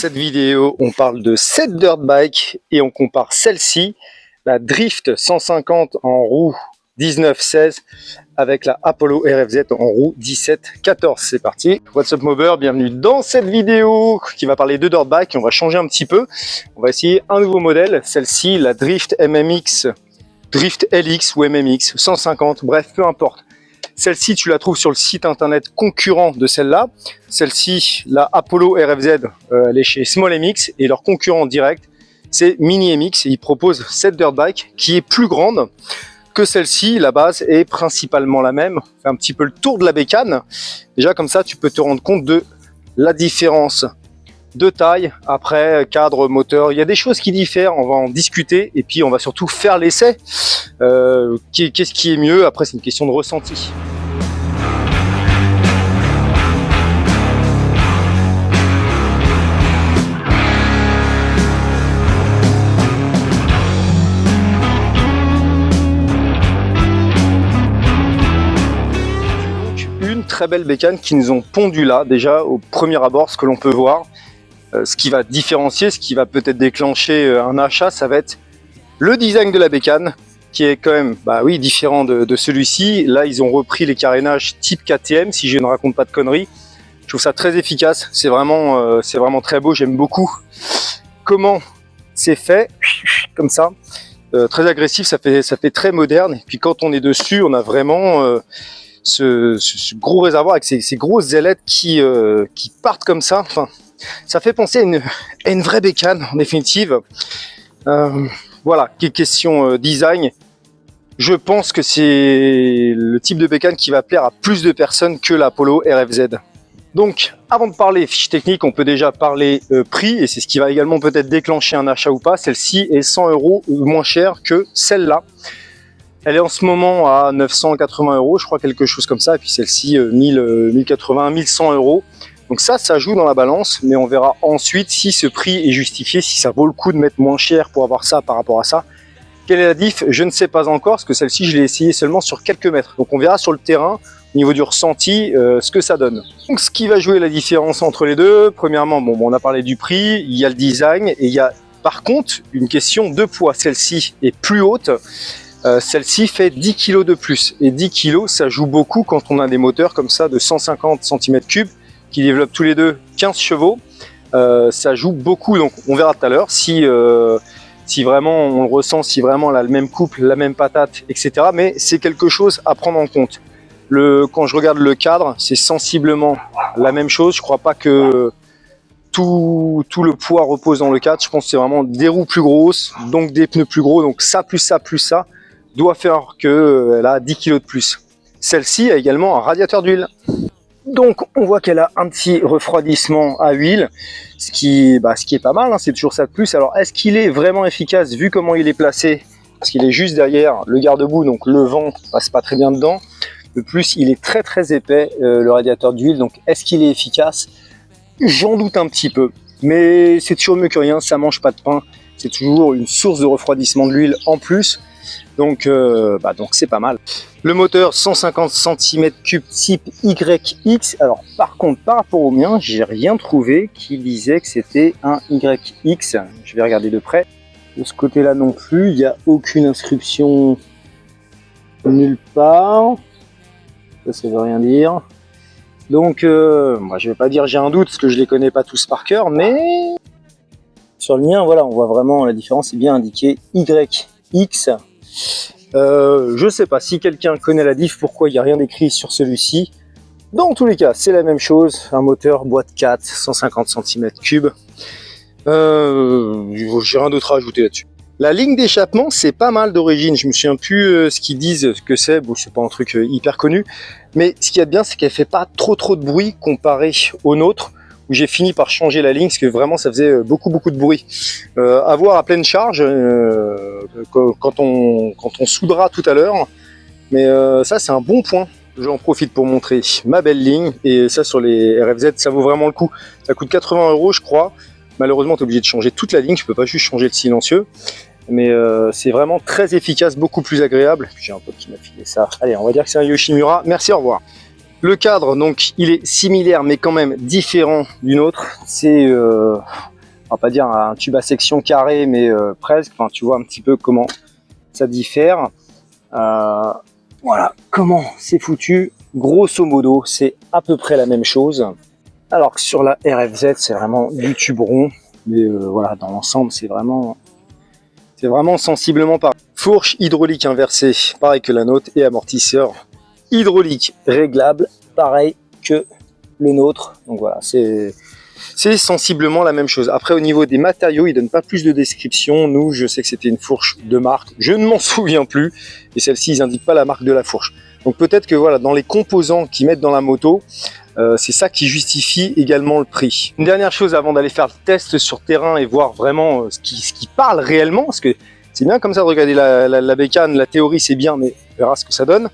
cette vidéo, on parle de 7 dirt bikes et on compare celle-ci, la Drift 150 en roue 19-16 avec la Apollo RFZ en roue 17-14. C'est parti. What's up Mover, bienvenue dans cette vidéo qui va parler de dirt bike. On va changer un petit peu. On va essayer un nouveau modèle. Celle-ci, la Drift MMX, Drift LX ou MMX 150, bref, peu importe. Celle-ci, tu la trouves sur le site internet concurrent de celle-là. Celle-ci, la Apollo RFZ, elle est chez Small MX et leur concurrent direct, c'est Mini MX. Et ils proposent cette dirt bike qui est plus grande que celle-ci. La base est principalement la même. Fait un petit peu le tour de la bécane. Déjà, comme ça, tu peux te rendre compte de la différence de taille. Après, cadre, moteur, il y a des choses qui diffèrent. On va en discuter et puis on va surtout faire l'essai. Qu'est-ce qui est mieux? Après, c'est une question de ressenti. Une très belle bécane qui nous ont pondu là, déjà au premier abord, ce que l'on peut voir. Ce qui va différencier, ce qui va peut-être déclencher un achat, ça va être le design de la bécane, qui est quand même différent de celui-ci. Là, ils ont repris les carénages type KTM, si je ne raconte pas de conneries. Je trouve ça très efficace, c'est vraiment très beau, j'aime beaucoup comment c'est fait, comme ça. Très agressif, ça fait très moderne. Et puis quand on est dessus, on a vraiment ce gros réservoir avec ces grosses ailettes qui partent comme ça. Enfin, ça fait penser à une vraie bécane, en définitive. Voilà, question design. Je pense que c'est le type de bécane qui va plaire à plus de personnes que l'Apollo RFZ. Donc, avant de parler fiche technique, on peut déjà parler prix, et c'est ce qui va également peut-être déclencher un achat ou pas. Celle-ci est 100 € moins chère que celle-là. Elle est en ce moment à 980 €, je crois, quelque chose comme ça. Et puis celle-ci, 1080, 1100 €. Donc ça joue dans la balance, mais on verra ensuite si ce prix est justifié, si ça vaut le coup de mettre moins cher pour avoir ça par rapport à ça. Quelle est la diff? Je ne sais pas encore, parce que celle-ci, je l'ai essayé seulement sur quelques mètres. Donc on verra sur le terrain, au niveau du ressenti, ce que ça donne. Donc ce qui va jouer la différence entre les deux, premièrement, on a parlé du prix, il y a le design, et il y a par contre une question de poids. Celle-ci est plus haute. Celle-ci fait 10 kg de plus. Et 10 kg, ça joue beaucoup quand on a des moteurs comme ça de 150 cm3 qui développent tous les deux 15 chevaux. Ça joue beaucoup. Donc on verra tout à l'heure si vraiment on le ressent, si vraiment elle a le même couple, la même patate, etc. Mais c'est quelque chose à prendre en compte. Quand je regarde le cadre, c'est sensiblement la même chose. Je crois pas que tout le poids repose dans le cadre. Je pense que c'est vraiment des roues plus grosses, donc des pneus plus gros. Donc ça plus ça plus ça doit faire qu'elle a 10 kg de plus. Celle-ci a également un radiateur d'huile. Donc on voit qu'elle a un petit refroidissement à huile, ce qui est pas mal, hein, c'est toujours ça de plus. Alors est-ce qu'il est vraiment efficace vu comment il est placé? Parce qu'il est juste derrière le garde-boue, donc le vent passe pas très bien dedans. De plus, il est très épais, le radiateur d'huile, donc est-ce qu'il est efficace? J'en doute un petit peu, mais c'est toujours mieux que rien, ça mange pas de pain. C'est toujours une source de refroidissement de l'huile en plus, donc c'est pas mal. Le moteur 150 cm3 type YX. Alors par contre, par rapport au mien, j'ai rien trouvé qui disait que c'était un YX. Je vais regarder de près. De ce côté-là non plus, il n'y a aucune inscription nulle part. Ça veut rien dire. Donc, moi je vais pas dire j'ai un doute parce que je les connais pas tous par cœur, mais sur le mien, voilà, on voit vraiment la différence. C'est bien indiqué YX. Je sais pas si quelqu'un connaît la diff, pourquoi il n'y a rien d'écrit sur celui-ci. Dans tous les cas, c'est la même chose. Un moteur boîte 4, 150 cm3. J'ai rien d'autre à ajouter là-dessus. La ligne d'échappement, c'est pas mal d'origine. Je me souviens plus ce qu'ils disent que c'est. Bon, c'est pas un truc hyper connu. Mais ce qu'il y a de bien, c'est qu'elle fait pas trop de bruit comparé au nôtre, où j'ai fini par changer la ligne, parce que vraiment, ça faisait beaucoup de bruit. À voir à pleine charge, quand on soudera tout à l'heure. Mais ça, c'est un bon point. J'en profite pour montrer ma belle ligne. Et ça, sur les RFZ, ça vaut vraiment le coup. Ça coûte 80 €, je crois. Malheureusement, tu es obligé de changer toute la ligne. Je peux pas juste changer le silencieux. Mais c'est vraiment très efficace, beaucoup plus agréable. J'ai un pote qui m'a filé ça. Allez, on va dire que c'est un Yoshimura. Merci, au revoir. Le cadre, donc, il est similaire, mais quand même différent d'une autre. C'est va pas dire un tube à section carrée, mais presque. Enfin, tu vois un petit peu comment ça diffère. Voilà comment c'est foutu. Grosso modo, c'est à peu près la même chose. Alors que sur la RFZ, c'est vraiment du tube rond. Mais voilà, dans l'ensemble, c'est vraiment sensiblement pareil. Fourche hydraulique inversée, pareil que la nôtre, et amortisseur hydraulique réglable, pareil que le nôtre. Donc voilà, c'est sensiblement la même chose. Après, au niveau des matériaux, ils donnent pas plus de description. Nous, je sais que c'était une fourche de marque, je ne m'en souviens plus. Et celle-ci, ils indiquent pas la marque de la fourche. Donc peut-être que voilà, dans les composants qu'ils mettent dans la moto, c'est ça qui justifie également le prix. Une dernière chose avant d'aller faire le test sur terrain et voir vraiment ce qui parle réellement, parce que c'est bien comme ça de regarder la bécane, la théorie c'est bien, mais on verra ce que ça donne.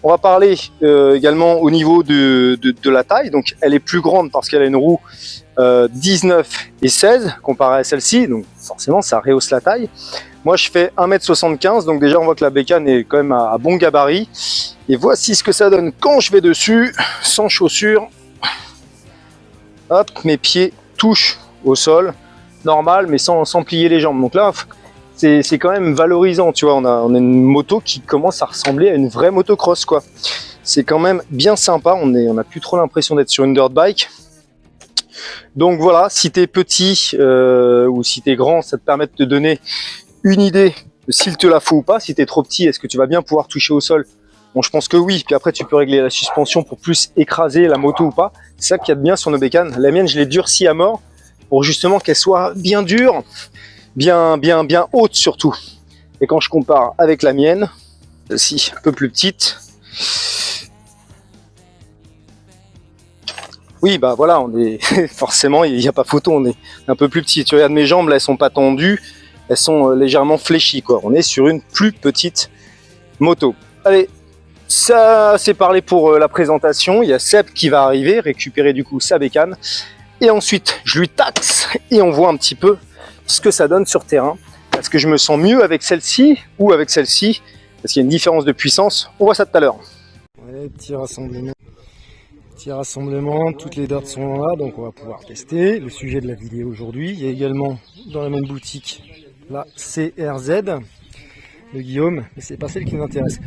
On va parler également au niveau de la taille, donc elle est plus grande parce qu'elle a une roue 19 et 16 comparée à celle-ci, donc forcément ça rehausse la taille. Moi je fais 1m75, donc déjà on voit que la bécane est quand même à bon gabarit. Et voici ce que ça donne quand je vais dessus, sans chaussures. Hop, mes pieds touchent au sol, normal, mais sans plier les jambes. Donc là, c'est quand même valorisant, tu vois. On a une moto qui commence à ressembler à une vraie motocross, quoi. C'est quand même bien sympa. On n'a plus trop l'impression d'être sur une dirt bike. Donc voilà, si t'es petit ou si t'es grand, ça te permet de te donner une idée de s'il te la faut ou pas. Si t'es trop petit, est-ce que tu vas bien pouvoir toucher au sol? Bon, je pense que oui, puis après tu peux régler la suspension pour plus écraser la moto ou pas. C'est ça qu'il y a de bien sur nos bécanes. La mienne, je l'ai durcie à mort pour justement qu'elle soit bien dure, bien haute surtout. Et quand je compare avec la mienne, celle-ci un peu plus petite, oui bah voilà, on est forcément il n'y a pas photo, on est un peu plus petit. Tu regardes mes jambes, là elles sont pas tendues, elles sont légèrement fléchies quoi. On est sur une plus petite moto. Allez. Ça, c'est parlé pour la présentation. Il y a Seb qui va arriver, récupérer du coup sa bécane. Et ensuite, je lui taxe et on voit un petit peu ce que ça donne sur terrain. Est-ce que je me sens mieux avec celle-ci ou avec celle-ci? Parce qu'il y a une différence de puissance. On voit ça tout à l'heure. Ouais, petit rassemblement. Toutes les dates sont là, donc on va pouvoir tester. Le sujet de la vidéo aujourd'hui. Il y a également dans la même boutique la CRZ de Guillaume, mais c'est pas celle qui nous intéresse.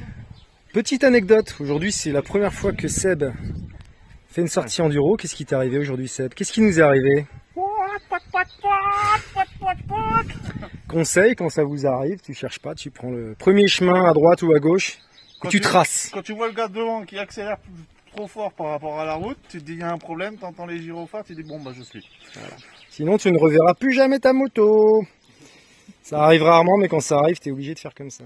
Petite anecdote, aujourd'hui c'est la première fois que Seb fait une sortie enduro. Qu'est-ce qui t'est arrivé aujourd'hui Seb? Qu'est-ce qui nous est arrivé? Conseil, quand ça vous arrive, tu cherches pas, tu prends le premier chemin à droite ou à gauche et tu traces. Quand tu vois le gars devant qui accélère trop fort par rapport à la route, tu te dis il y a un problème, tu entends les gyrophares, tu te dis bon bah je suis. Voilà. Sinon tu ne reverras plus jamais ta moto. Ça arrive rarement, mais quand ça arrive, tu es obligé de faire comme ça.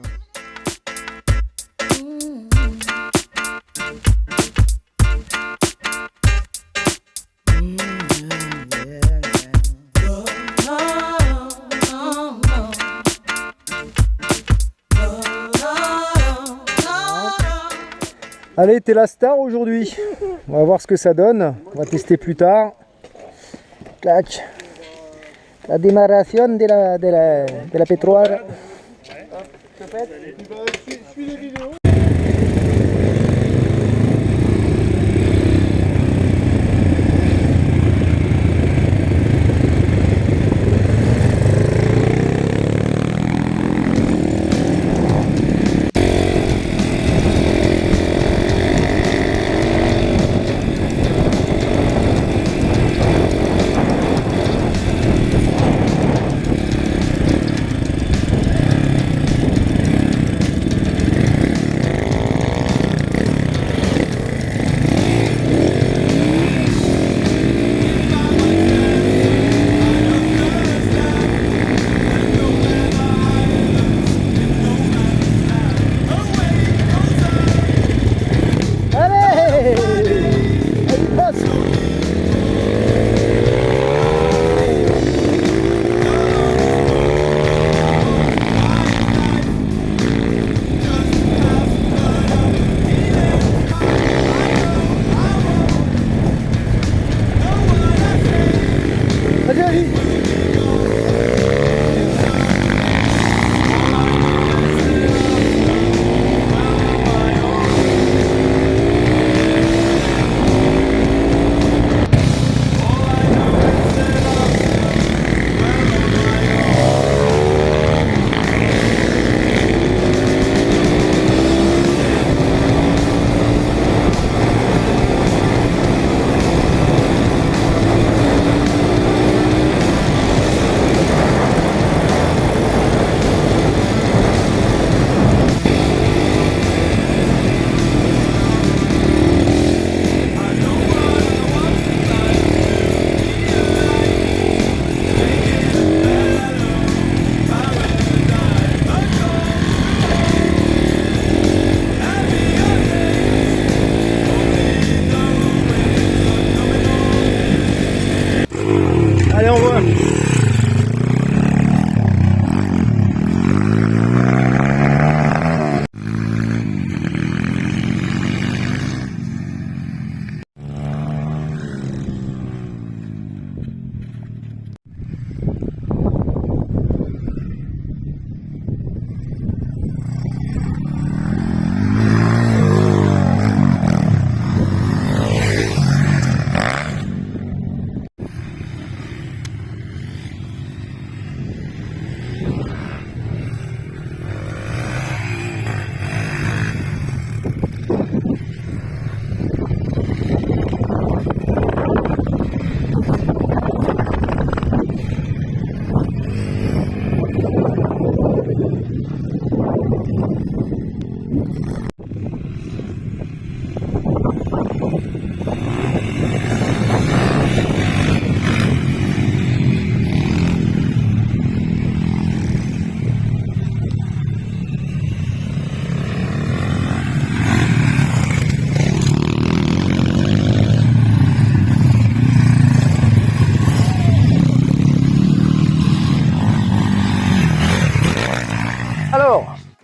Allez, t'es la star aujourd'hui. On va voir ce que ça donne. On va tester plus tard. Clac. La démarration de la pétroire.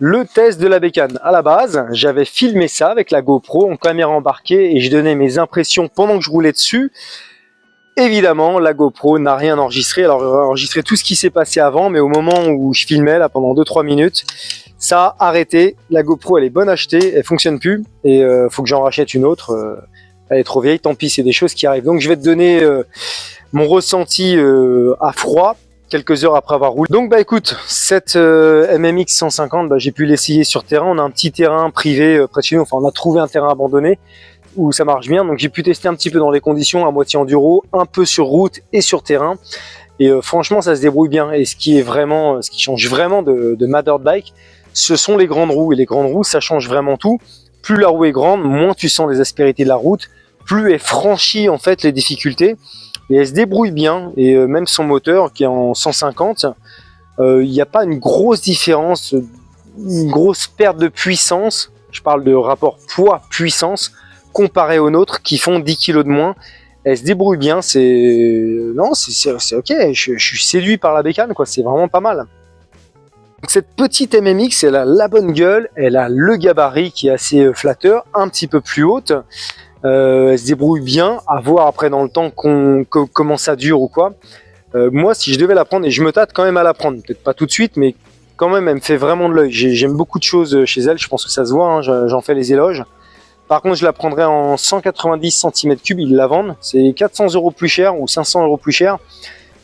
Le test de la bécane. À la base, j'avais filmé ça avec la GoPro en caméra embarquée et je donnais mes impressions pendant que je roulais dessus. Évidemment, la GoPro n'a rien enregistré. Alors, j'ai enregistré tout ce qui s'est passé avant, mais au moment où je filmais, là, pendant 2-3 minutes, ça a arrêté. La GoPro, elle est bonne à acheter, elle fonctionne plus et faut que j'en rachète une autre. Elle est trop vieille, tant pis, c'est des choses qui arrivent. Donc, je vais te donner mon ressenti à froid quelques heures après avoir roulé. Donc bah écoute, cette MMX 150, j'ai pu l'essayer sur terrain. On a un petit terrain privé près de chez nous, enfin on a trouvé un terrain abandonné où ça marche bien. Donc j'ai pu tester un petit peu dans les conditions, à moitié enduro, un peu sur route et sur terrain. Et franchement ça se débrouille bien. Et ce qui change vraiment de ma dirt bike, ce sont les grandes roues. Et les grandes roues, ça change vraiment tout. Plus la roue est grande, moins tu sens les aspérités de la route, plus elle franchit en fait les difficultés. Et elle se débrouille bien, et même son moteur qui est en 150, il n'y a pas une grosse différence, une grosse perte de puissance, je parle de rapport poids-puissance, comparé aux nôtres qui font 10 kg de moins. Elle se débrouille bien, c'est ok, je suis séduit par la bécane, quoi. C'est vraiment pas mal. Donc cette petite MMX, elle a la bonne gueule, elle a le gabarit qui est assez flatteur, un petit peu plus haute. Elle se débrouille bien, à voir après dans le temps comment ça dure ou quoi. Moi, si je devais la prendre, et je me tâte quand même à la prendre, peut-être pas tout de suite, mais quand même, elle me fait vraiment de l'œil. J'aime beaucoup de choses chez elle, je pense que ça se voit, hein, j'en fais les éloges. Par contre, je la prendrais en 190 cm3, ils la vendent. C'est 400 € plus cher ou 500 € plus cher,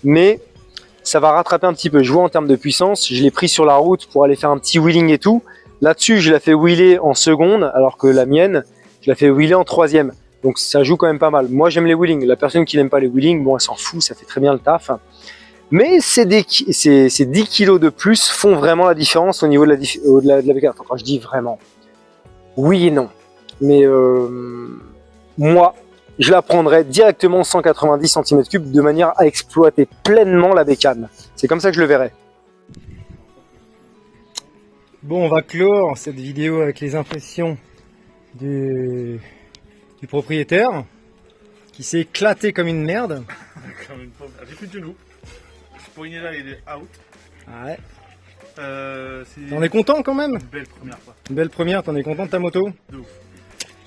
mais ça va rattraper un petit peu. Je vois en termes de puissance, je l'ai pris sur la route pour aller faire un petit wheeling et tout. Là-dessus, je la fais wheeler en seconde, alors que la mienne, je la fais wheeler en troisième. Donc ça joue quand même pas mal. Moi j'aime les wheelings. La personne qui n'aime pas les wheelings, bon elle s'en fout, ça fait très bien le taf. Mais ces 10 kilos de plus font vraiment la différence au niveau de la bécane. Enfin, quand je dis vraiment, oui et non. Mais moi, je la prendrais directement 190 cm3 de manière à exploiter pleinement la bécane. C'est comme ça que je le verrais. Bon, on va clore cette vidéo avec les impressions du propriétaire qui s'est éclaté comme une merde. Comme une pauvre. J'ai plus de genoux. Ce poignet là il est out. Ouais. C'est T'en es content quand même? une belle première fois. Une belle première, t'en es content de ta moto? De ouf.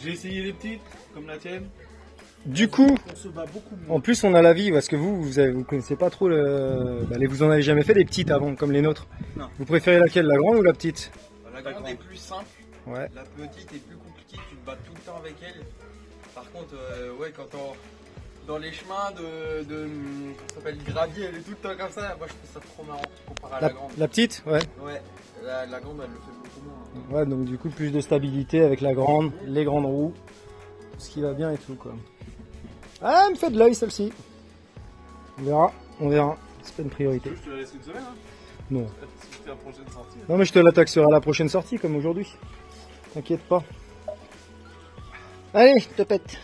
J'ai essayé les petites, comme la tienne. Du coup, On se bat beaucoup moins. en plus on a l'avis, parce que vous connaissez pas trop vous en avez jamais fait des petites avant, comme les nôtres. Non. Vous préférez laquelle, la grande ou la petite? La grande est plus simple, Ouais. la petite est plus compliquée, tu te bats tout le temps avec elle. Par contre, ouais, dans les chemins comment ça s'appelle, gravier, elle est tout le temps comme ça. Moi je trouve ça trop marrant comparé à la grande. La petite? Ouais. Ouais, la grande elle le fait beaucoup moins. Ouais, donc du coup plus de stabilité avec la grande, les grandes roues, tout ce qui va bien et tout quoi. Ah, elle me fait de l'œil celle-ci. On verra. C'est pas une priorité. Je te la laisse une semaine, hein. Non. C'était la prochaine sortie. Non mais je te la taxerai à la prochaine sortie comme aujourd'hui. T'inquiète pas. Allez, je te pète.